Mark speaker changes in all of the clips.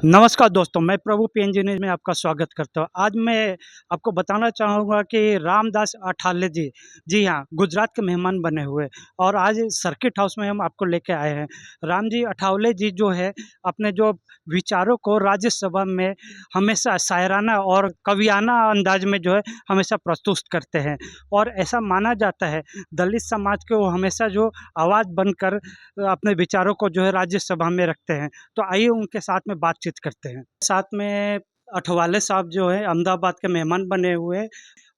Speaker 1: नमस्कार दोस्तों, मैं प्रभु पीएनजी न्यूज़ में आपका स्वागत करता हूँ। आज मैं आपको बताना चाहूँगा कि रामदास अठावले जी, जी हाँ, गुजरात के मेहमान बने हुए और आज सर्किट हाउस में हम आपको लेके आए हैं। राम जी अठावले जी जो है, अपने जो विचारों को राज्यसभा में हमेशा शायराना और कवियाना अंदाज में जो है, हमेशा प्रस्तुत करते हैं और ऐसा माना जाता है, दलित समाज के वो हमेशा जो आवाज़ बनकर अपने विचारों को जो है राज्यसभा में रखते हैं। तो आइए उनके साथ में बातचीत करते हैं। साथ में अठवाले साहब जो है अहमदाबाद के मेहमान बने हुए हैं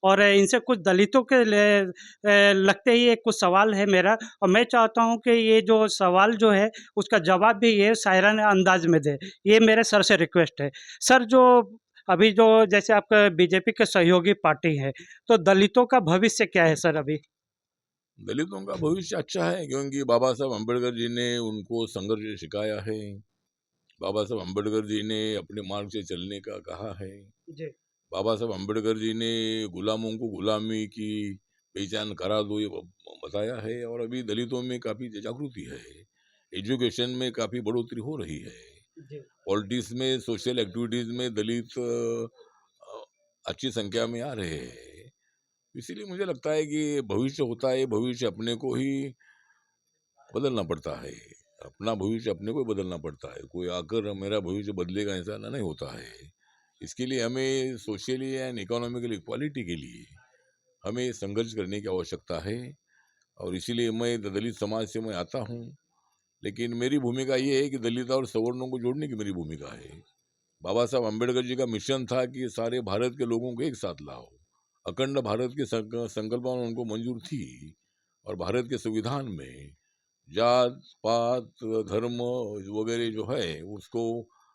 Speaker 1: और इनसे कुछ दलितों के लिए लगते ही एक कुछ सवाल है मेरा और मैं चाहता हूँ कि ये जो सवाल जो है उसका जवाब भी ये शायराना अंदाज में दे। ये मेरे सर से रिक्वेस्ट है। सर जो अभी जो जैसे आपका बीजेपी के सहयोगी पार्टी है, तो दलितों का भविष्य क्या है सर अभी?
Speaker 2: दलितों का भविष्य अच्छा है क्योंकि बाबा साहब अम्बेडकर जी ने उनको संघर्ष सिखाया है। बाबा साहब अम्बेडकर जी ने अपने मार्ग से चलने का कहा है।
Speaker 1: जी।
Speaker 2: बाबा साहब अम्बेडकर जी ने गुलामों को गुलामी की पहचान करा दो ये बताया है और अभी दलितों में काफ़ी जागृति है। एजुकेशन में काफ़ी बढ़ोतरी हो रही है।
Speaker 1: जी।
Speaker 2: पॉलिटिक्स में सोशल एक्टिविटीज़ में दलित अच्छी संख्या में आ रहे हैं। इसीलिए मुझे लगता है कि भविष्य होता है, भविष्य अपने को ही बदलना पड़ता है। अपना भविष्य अपने को ही बदलना पड़ता है। कोई आकर मेरा भविष्य बदलेगा ऐसा नहीं होता है। इसके लिए हमें सोशली एंड इकोनॉमिकल इक्वालिटी के लिए हमें संघर्ष करने की आवश्यकता है और इसीलिए मैं दलित समाज से मैं आता हूँ। लेकिन मेरी भूमिका ये है कि दलित और सवर्णों को जोड़ने की मेरी भूमिका है। बाबा साहब अम्बेडकर जी का मिशन था कि सारे भारत के लोगों को एक साथ लाओ। अखंड भारत की संकल्पना उनको मंजूर थी और भारत के संविधान में जात पात धर्म वगैरह जो है उसको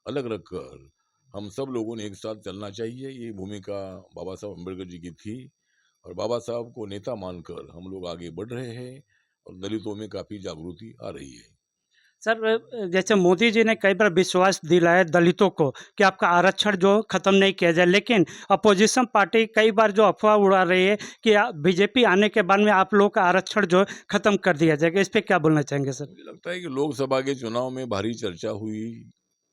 Speaker 2: अलग रखकर हम सब लोगों ने एक साथ चलना चाहिए। ये भूमिका बाबा साहब अम्बेडकर जी की थी और बाबा साहब को नेता मानकर हम लोग आगे बढ़ रहे हैं और दलितों में काफ़ी जागृति आ रही है।
Speaker 1: सर जैसे मोदी जी ने कई बार विश्वास दिलाया दलितों को कि आपका आरक्षण जो खत्म नहीं किया जाए, लेकिन अपोजिशन पार्टी कई बार जो अफवाह उड़ा रही है कि बीजेपी आने के बाद में आप लोगों का आरक्षण जो है खत्म कर दिया जाएगा। इस पे क्या बोलना चाहेंगे सर?
Speaker 2: मुझे लगता है कि लोकसभा के चुनाव में भारी चर्चा हुई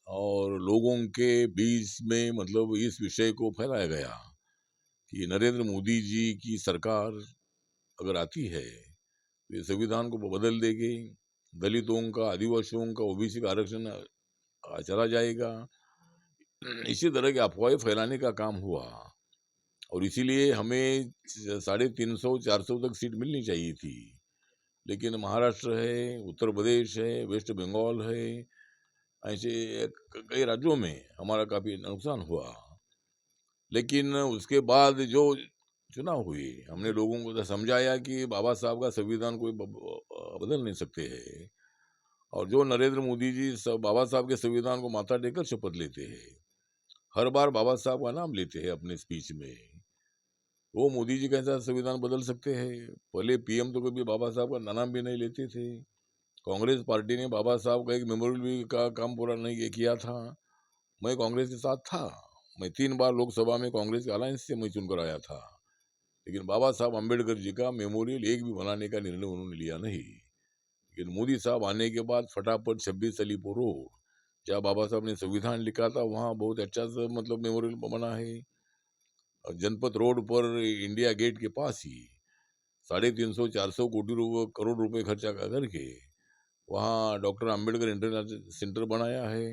Speaker 2: और लोगों के बीच में मतलब इस विषय को फैलाया गया कि नरेंद्र मोदी जी की सरकार अगर आती है तो ये संविधान को बदल देगी, दलितों का आदिवासियों का ओबीसी का आरक्षण चला जाएगा। इसी तरह की अफवाहें फैलाने का काम हुआ और इसीलिए हमें 350-400 तक सीट मिलनी चाहिए थी। लेकिन महाराष्ट्र है, उत्तर प्रदेश है, वेस्ट बंगाल है, ऐसे कई राज्यों में हमारा काफ़ी नुकसान हुआ। लेकिन उसके बाद जो चुनाव हुए हमने लोगों को तो समझाया कि बाबा साहब का संविधान कोई बदल नहीं सकते हैं और जो नरेंद्र मोदी जी बाबा साहब के संविधान को माथा टेकर शपथ लेते हैं, हर बार बाबा साहब का नाम लेते हैं अपने स्पीच में, वो मोदी जी कैसा संविधान बदल सकते हैं? पहले पीएम तो कभी बाबा साहब का नाम भी नहीं लेते थे। कांग्रेस पार्टी ने बाबा साहब का एक मेमोरियल भी का काम पूरा नहीं किया था। मैं कांग्रेस के साथ था। मैं 3 बार लोकसभा में कांग्रेस के अलायंस से मैं चुनकर आया था। लेकिन बाबा साहब अम्बेडकर जी का मेमोरियल एक भी बनाने का निर्णय उन्होंने लिया नहीं। लेकिन मोदी साहब आने के बाद फटाफट 26 अलीपुर रोड जहाँ बाबा साहब ने संविधान लिखा था वहाँ बहुत अच्छा सा मतलब मेमोरियल बना है। और जनपद रोड पर इंडिया गेट के पास ही 350-400 करोड़ रुपए खर्चा करके वहाँ डॉक्टर अम्बेडकर इंटरनेशनल सेंटर बनाया है।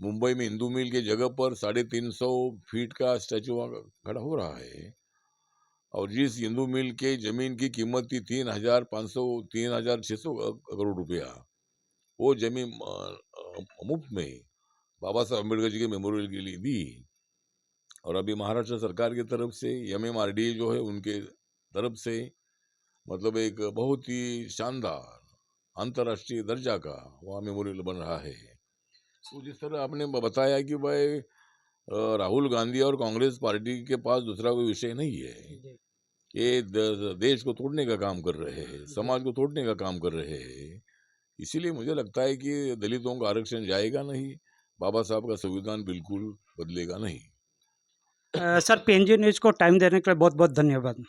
Speaker 2: मुंबई में हिंदू मिल के जगह पर 350 फीट का स्टैचू खड़ा हो रहा है और जिस हिंदू मिल के जमीन की कीमत थी 3,500 3,600 करोड़ रुपया, वो जमीन मुफ्त में बाबा साहब अम्बेडकर जी के मेमोरियल के लिए दी और अभी महाराष्ट्र सरकार की तरफ से MMRDA जो है उनके तरफ से मतलब एक बहुत ही शानदार अंतर्राष्ट्रीय दर्जा का वहाँ मेमोरियल बन रहा है। तो जिस तरह आपने बताया कि भाई राहुल गांधी और कांग्रेस पार्टी के पास दूसरा कोई विषय नहीं है, ये देश को तोड़ने का काम कर रहे हैं, समाज को तोड़ने का काम कर रहे हैं। इसीलिए मुझे लगता है कि दलितों का आरक्षण जाएगा नहीं, बाबा साहब का संविधान बिल्कुल बदलेगा नहीं।
Speaker 1: सर पीएनजी न्यूज़ को टाइम देने के लिए बहुत बहुत धन्यवाद।